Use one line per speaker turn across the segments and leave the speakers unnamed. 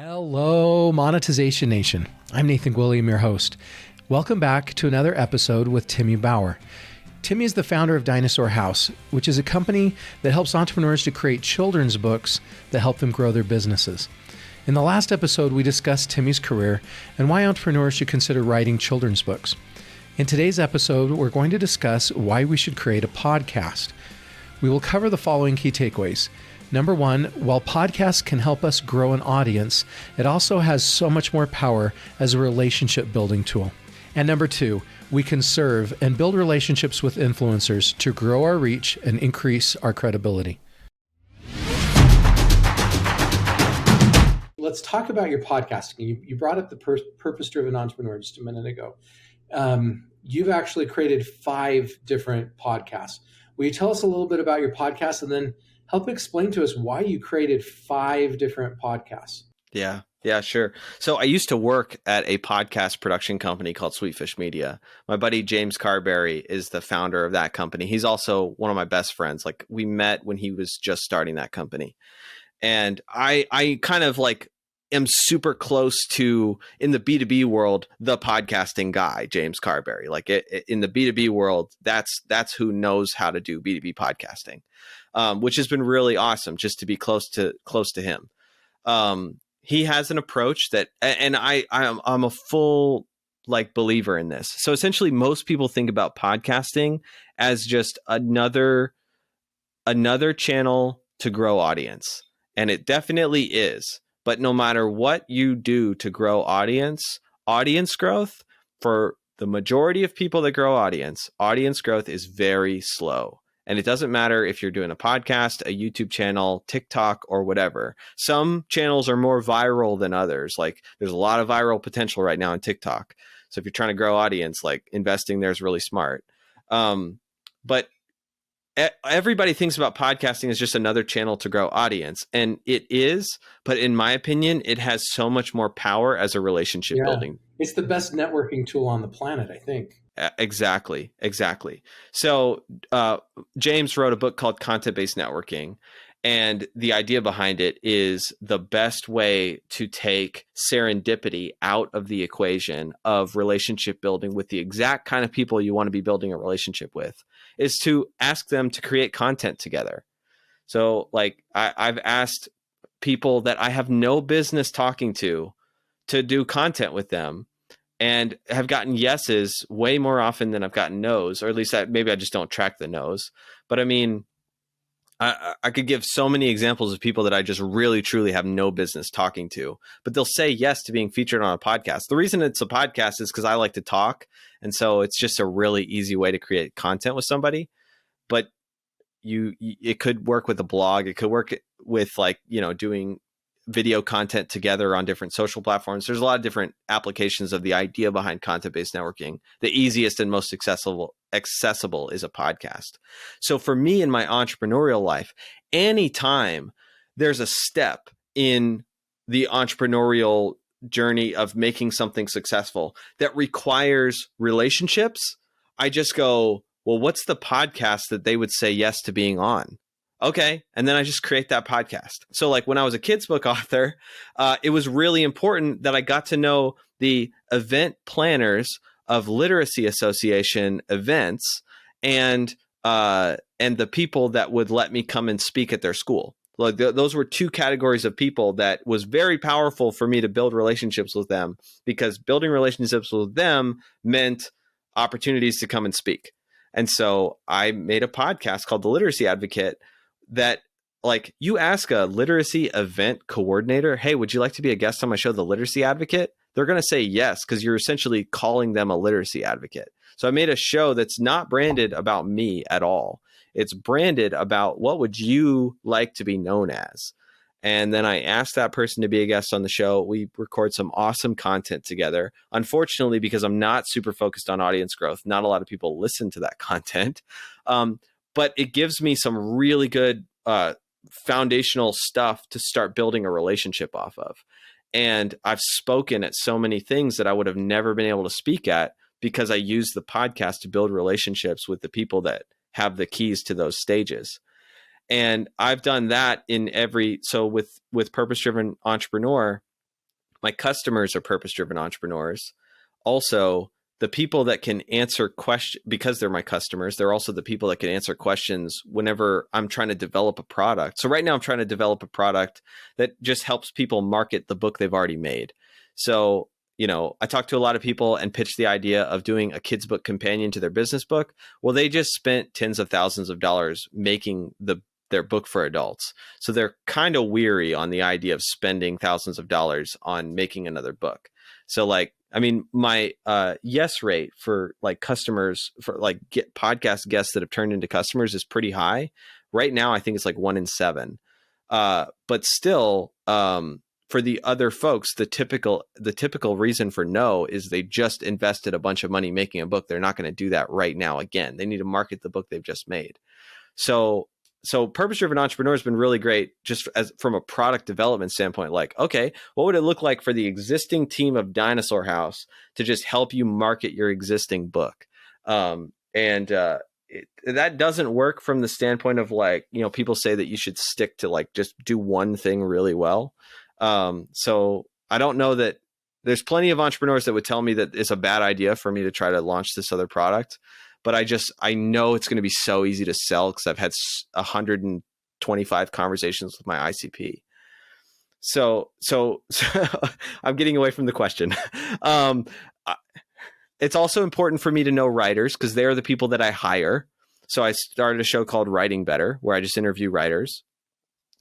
Hello, Monetization Nation. I'm Nathan William, your host. Welcome back to another episode with Timmy Bauer. Timmy is the founder of Dinosaur House, which is a company that helps entrepreneurs to create children's books that help them grow their businesses. In the last episode, we discussed Timmy's career and why entrepreneurs should consider writing children's books. In today's episode, we're going to discuss why we should create a podcast. We will cover the following key takeaways. Number one, while podcasts can help us grow an audience, it also has so much more power as a relationship building tool. And number two, we can serve and build relationships with influencers to grow our reach and increase our credibility. Let's talk about your podcasting. You brought up the purpose-driven entrepreneur just a minute ago. You've actually created 5 different podcasts. Will you tell us a little bit about your podcast and then help explain to us why you created 5 different podcasts?
Yeah, sure. So I used to work at a podcast production company called Sweetfish Media. My buddy James Carberry is the founder of that company. He's also one of my best friends. Like, we met when he was just starting that company. And I kind of like am super close to, in the B2B world, the podcasting guy, James Carberry. Like in the B2B world, that's who knows how to do B2B podcasting. Which has been really awesome just to be close to him. He has an approach that, and I'm a full like believer in this. So essentially most people think about podcasting as just another channel to grow audience. And it definitely is. But no matter what you do to grow audience growth, for the majority of people that grow audience growth is very slow. And it doesn't matter if you're doing a podcast, a YouTube channel, TikTok, or whatever. Some channels are more viral than others. Like, there's a lot of viral potential right now in TikTok. So if you're trying to grow audience, like, investing there is really smart. But everybody thinks about podcasting as just another channel to grow audience. And it is, but in my opinion, it has so much more power as a relationship building.
It's the best networking tool on the planet, I think.
Exactly. So James wrote a book called Content-Based Networking. And the idea behind it is the best way to take serendipity out of the equation of relationship building with the exact kind of people you want to be building a relationship with is to ask them to create content together. So like I've asked people that I have no business talking to do content with them, and have gotten yeses way more often than I've gotten no's, or at least maybe I just don't track the no's. But I mean, I could give so many examples of people that I just really, truly have no business talking to, but they'll say yes to being featured on a podcast. The reason it's a podcast is because I like to talk. And so it's just a really easy way to create content with somebody. But it could work with a blog. It could work with doing video content together on different social platforms. There's a lot of different applications of the idea behind content-based networking. The easiest and most accessible is a podcast. So for me in my entrepreneurial life, anytime there's a step in the entrepreneurial journey of making something successful that requires relationships, I just go, well, what's the podcast that they would say yes to being on? Okay. And then I just create that podcast. So like when I was a kids book author, it was really important that I got to know the event planners of Literacy Association events and the people that would let me come and speak at their school. Like those were 2 categories of people that was very powerful for me to build relationships with them, because building relationships with them meant opportunities to come and speak. And so I made a podcast called The Literacy Advocate that, like, you ask a literacy event coordinator, hey, would you like to be a guest on my show, The Literacy Advocate? They're going to say yes, because you're essentially calling them a literacy advocate. So I made a show that's not branded about me at all. It's branded about what would you like to be known as? And then I asked that person to be a guest on the show. We record some awesome content together. Unfortunately, because I'm not super focused on audience growth, not a lot of people listen to that content. But it gives me some really good foundational stuff to start building a relationship off of. And I've spoken at so many things that I would have never been able to speak at because I use the podcast to build relationships with the people that have the keys to those stages. And I've done that in so with Purpose Driven Entrepreneur, My customers are purpose-driven entrepreneurs. Also, the people that can answer questions, because they're my customers, they're also the people that can answer questions whenever I'm trying to develop a product. So right now I'm trying to develop a product that just helps people market the book they've already made. So, I talked to a lot of people and pitched the idea of doing a kid's book companion to their business book. Well, they just spent tens of thousands of dollars making their book for adults. So they're kind of weary on the idea of spending thousands of dollars on making another book. So my yes rate for like customers, for like podcast guests that have turned into customers is pretty high. Right now, I think it's like 1 in 7. But still, for the other folks, the typical reason for no is they just invested a bunch of money making a book. They're not going to do that right now again. They need to market the book they've just made. So purpose-driven entrepreneur has been really great just as from a product development standpoint. Like, okay, what would it look like for the existing team of Dinosaur House to just help you market your existing book? That doesn't work from the standpoint of like, people say that you should stick to like just do one thing really well. So I don't know that there's plenty of entrepreneurs that would tell me that it's a bad idea for me to try to launch this other product. But I know it's going to be so easy to sell because I've had 125 conversations with my ICP. So I'm getting away from the question. It's also important for me to know writers because they're the people that I hire. So I started a show called Writing Better, where I just interview writers.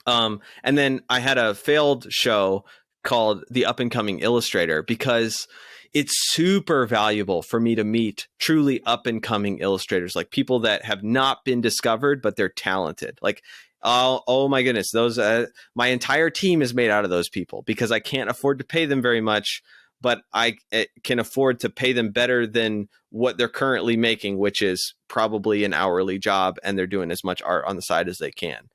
And then I had a failed show called The Up and Coming Illustrator because it's super valuable for me to meet truly up and coming illustrators, like people that have not been discovered, but they're talented. Like, oh my goodness, those my entire team is made out of those people because I can't afford to pay them very much, but I can afford to pay them better than what they're currently making, which is probably an hourly job, and they're doing as much art on the side as they can.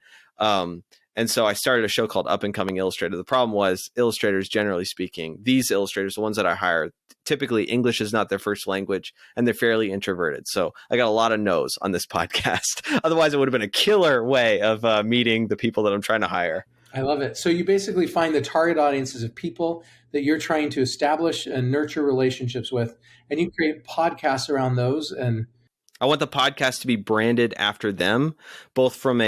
And so I started a show called Up and Coming Illustrator. The problem was illustrators, generally speaking, these illustrators, the ones that I hire, typically English is not their first language and they're fairly introverted. So I got a lot of no's on this podcast. Otherwise, it would have been a killer way of meeting the people that I'm trying to hire.
I love it. So you basically find the target audiences of people that you're trying to establish and nurture relationships with, and you create podcasts around those. And
I want the podcast to be branded after them, both from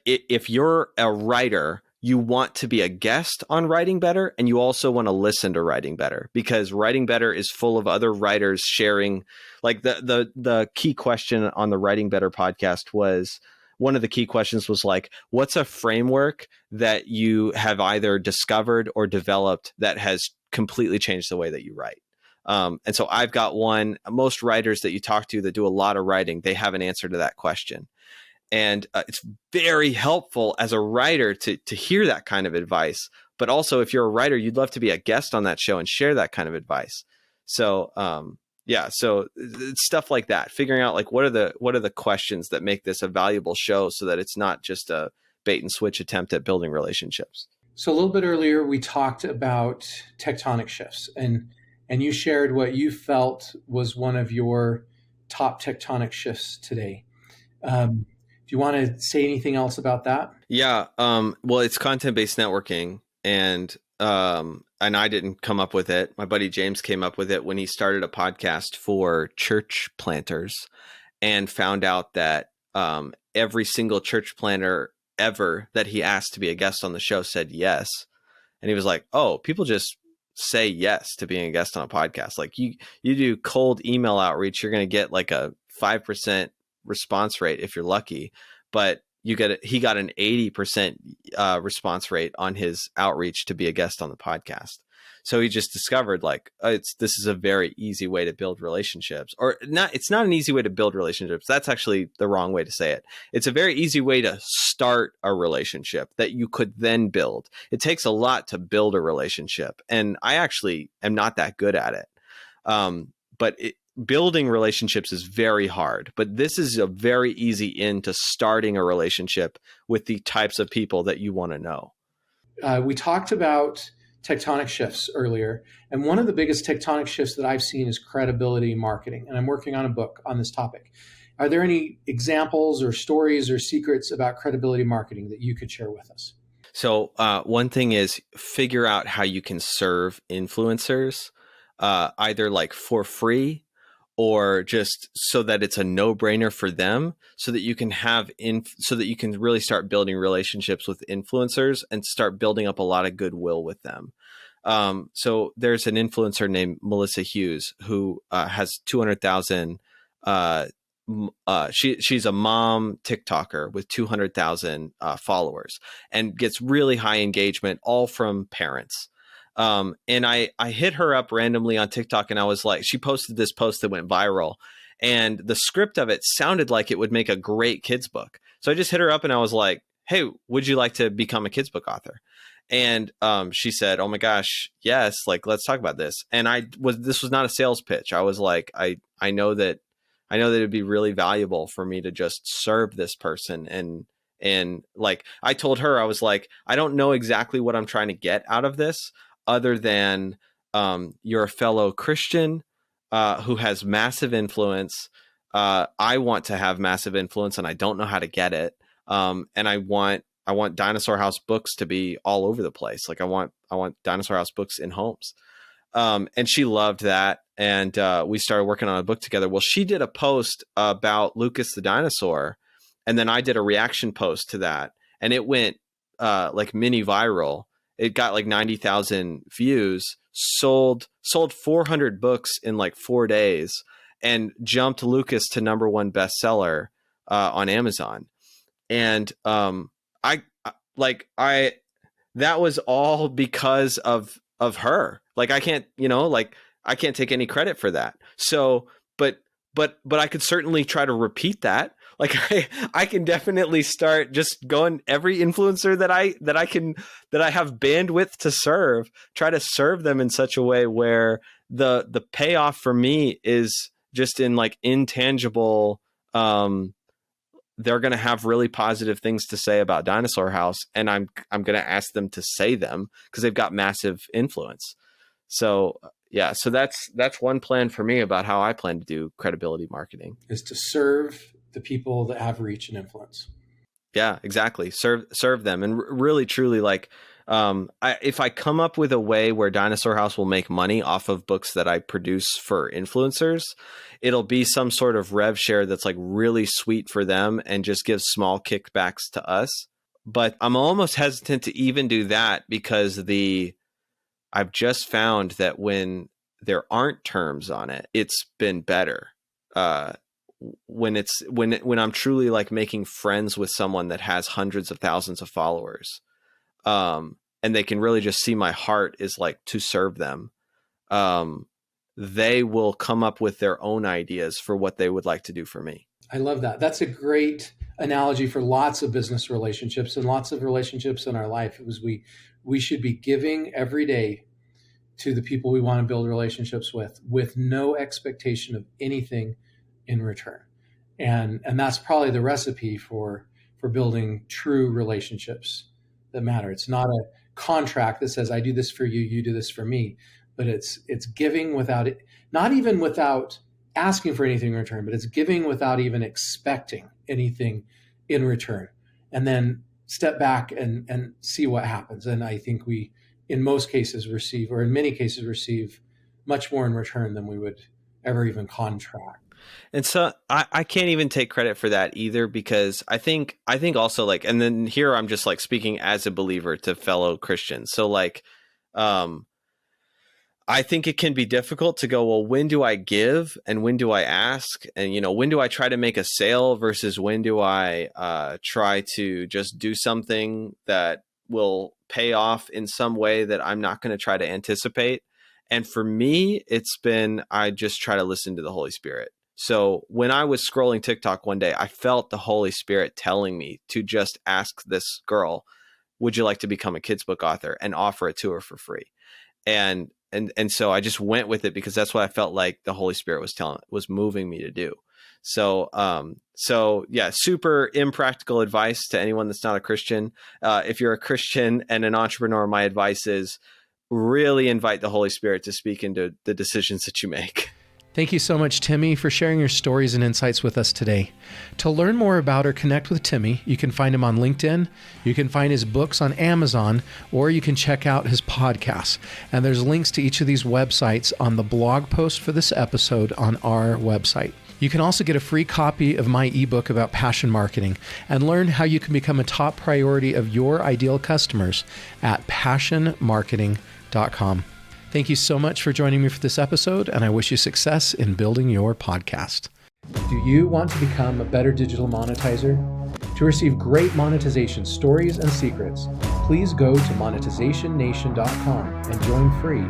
if you're a writer, you want to be a guest on Writing Better, and you also want to listen to Writing Better because Writing Better is full of other writers sharing. Like the key question on the Writing Better podcast was, one of the key questions was like, what's a framework that you have either discovered or developed that has completely changed the way that you write? And so I've got one. Most writers that you talk to that do a lot of writing, they have an answer to that question. And it's very helpful as a writer to hear that kind of advice. But also, if you're a writer, you'd love to be a guest on that show and share that kind of advice. So, so it's stuff like that. Figuring out like what are the questions that make this a valuable show, so that it's not just a bait and switch attempt at building relationships.
So a little bit earlier, we talked about tectonic shifts, and you shared what you felt was one of your top tectonic shifts today. Do you want to say anything else about that?
Yeah. Well, it's content-based networking, and I didn't come up with it. My buddy James came up with it when he started a podcast for church planters and found out that every single church planter ever that he asked to be a guest on the show said yes. And he was like, oh, people just say yes to being a guest on a podcast. Like you do cold email outreach, you're going to get like a 5% response rate if you're lucky, but he got an 80% response rate on his outreach to be a guest on the podcast. So he just discovered like this is a very easy way to build relationships, or not. It's not an easy way to build relationships. That's actually the wrong way to say it. It's a very easy way to start a relationship that you could then build. It takes a lot to build a relationship, and I actually am not that good at it. Building relationships is very hard, but this is a very easy into starting a relationship with the types of people that you want to know.
We talked about tectonic shifts earlier, and one of the biggest tectonic shifts that I've seen is credibility marketing, and I'm working on a book on this topic. Are there any examples or stories or secrets about credibility marketing that you could share with us?
So one thing is figure out how you can serve influencers, either like for free or just so that it's a no-brainer for them, so that you can so that you can really start building relationships with influencers and start building up a lot of goodwill with them. So there's an influencer named Melissa Hughes who has 200,000. She's a mom TikToker with 200,000 followers and gets really high engagement, all from parents. And I hit her up randomly on TikTok, and I was like, she posted this post that went viral, and the script of it sounded like it would make a great kids book. So I just hit her up and I was like, hey, would you like to become a kids book author? And she said, oh my gosh, yes, like, let's talk about this. And this was not a sales pitch. I was like, I know that it'd be really valuable for me to just serve this person. And like, I told her, I was like, I don't know exactly what I'm trying to get out of this, other than you're a fellow Christian who has massive influence. I want to have massive influence, and I don't know how to get it. And I want Dinosaur House books to be all over the place. Like I want Dinosaur House books in homes. And she loved that. And we started working on a book together. Well, she did a post about Lucas the dinosaur, and then I did a reaction post to that, and it went like mini viral. It got like 90,000 views, sold 400 books in like 4 days, and jumped Lucas to #1 bestseller on Amazon. And that was all because of her. Like I can't take any credit for that. So, but I could certainly try to repeat that. Like I can definitely start just going every influencer that I have bandwidth to serve, try to serve them in such a way where the payoff for me is just in like intangible. They're going to have really positive things to say about Dinosaur House, and I'm going to ask them to say them because they've got massive influence. So yeah, so that's one plan for me about how I plan to do credibility marketing,
is to serve the people that have reach and influence.
Yeah, exactly. Serve them, and really truly, like, if I come up with a way where Dinosaur House will make money off of books that I produce for influencers, it'll be some sort of rev share that's like really sweet for them and just gives small kickbacks to us. But I'm almost hesitant to even do that because I've just found that when there aren't terms on it, it's been better. When I'm truly like making friends with someone that has hundreds of thousands of followers, and they can really just see my heart is like to serve them, they will come up with their own ideas for what they would like to do for me.
I love that. That's a great analogy for lots of business relationships and lots of relationships in our life. It was we should be giving every day to the people we want to build relationships with no expectation of anything in return. And that's probably the recipe for building true relationships that matter. It's not a contract that says, I do this for you, you do this for me, but it's giving without it, not even without asking for anything in return, but it's giving without even expecting anything in return. And then step back and see what happens. And I think we, in most cases, receive, or in many cases, receive much more in return than we would ever even contract.
And so I can't even take credit for that either, because I think also, like, and then here I'm just like speaking as a believer to fellow Christians. So like, I think it can be difficult to go, well, when do I give and when do I ask? And, when do I try to make a sale versus when do I try to just do something that will pay off in some way that I'm not going to try to anticipate. And for me, I just try to listen to the Holy Spirit. So when I was scrolling TikTok one day, I felt the Holy Spirit telling me to just ask this girl, would you like to become a kids book author, and offer it to her for free? And so I just went with it because that's what I felt like the Holy Spirit was moving me to do. So yeah, super impractical advice to anyone that's not a Christian. If you're a Christian and an entrepreneur, my advice is really invite the Holy Spirit to speak into the decisions that you make.
Thank you so much, Timmy, for sharing your stories and insights with us today. To learn more about or connect with Timmy, you can find him on LinkedIn, you can find his books on Amazon, or you can check out his podcasts. And there's links to each of these websites on the blog post for this episode on our website. You can also get a free copy of my ebook about passion marketing and learn how you can become a top priority of your ideal customers at passionmarketing.com. Thank you so much for joining me for this episode, and I wish you success in building your podcast. Do you want to become a better digital monetizer? To receive great monetization stories and secrets, please go to monetizationnation.com and join free.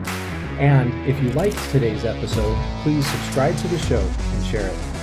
And if you liked today's episode, please subscribe to the show and share it.